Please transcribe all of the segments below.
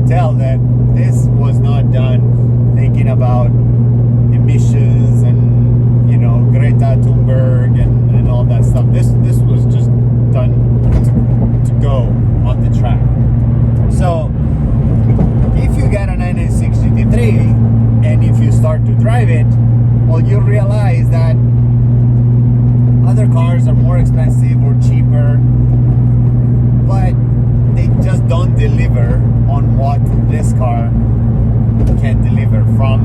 could tell that this was not done thinking about emissions and, you know, Greta Thunberg and all that stuff. This was just done to go on the track. So if you get a 996 GT3 and if you start to drive it, well, you realize that other cars are more expensive or cheaper, but they just don't deliver on what this car can deliver from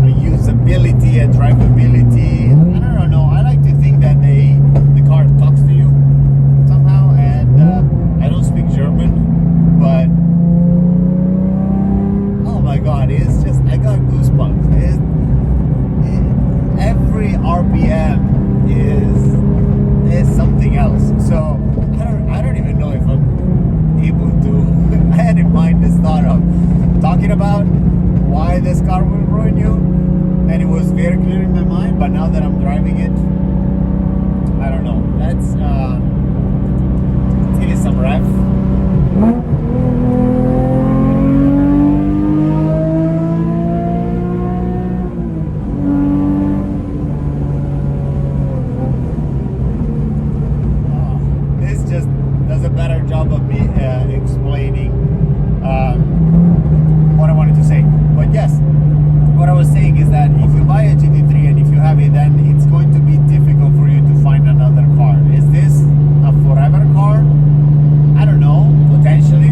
a usability, a drivability. I don't know. I like to think that the car talks to you somehow, and I don't speak German, but oh my god, it's just, I got goosebumps. Every RPM is something else. So I don't even know if I'm able to. I had in mind this thought of talking about why this car will ruin you, and it was very clear in my mind. But now that I'm driving it, I don't know. Let's give it some rev. Does a better job of me explaining what I wanted to say. But yes, what I was saying is that if you buy a GT3 and if you have it, then it's going to be difficult for you to find another car. Is this a forever car? I don't know, potentially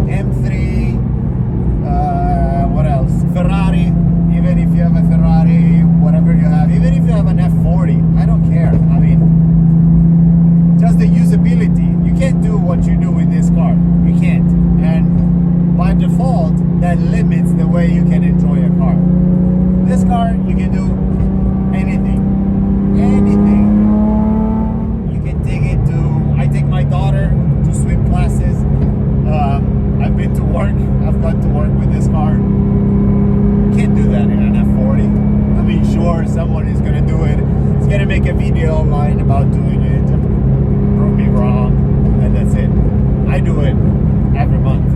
M3, what else? Ferrari. Even if you have a Ferrari, whatever you have, even if you have an F40, I don't care. I mean, just the usability. You can't do what you do with this car. You can't. And by default, that limits the way you can enjoy a car. This car, you can do anything. Anything. You can take it to, I take my daughter to swim classes. I've been to work. I've gone to work with this car. Can't do that in an F40. I mean, sure, someone is gonna do it. It's gonna make a video online about doing it, prove me wrong, and that's it. I do it every month.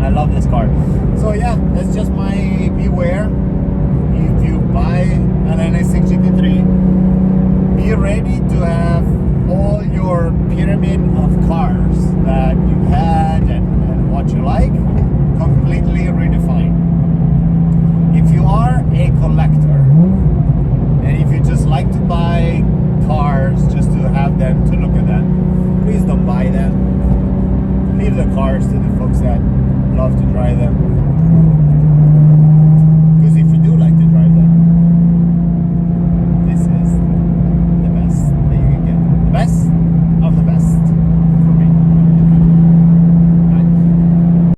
I love this car. So yeah, that's just my beware. If you buy an NS6 GT3, be ready to have all your pyramid of cars that you had and what you like completely redefined. If you are a collector and if you just like to buy cars just to have them, to look at them, please don't buy them. Leave the cars to the folks that love to drive them.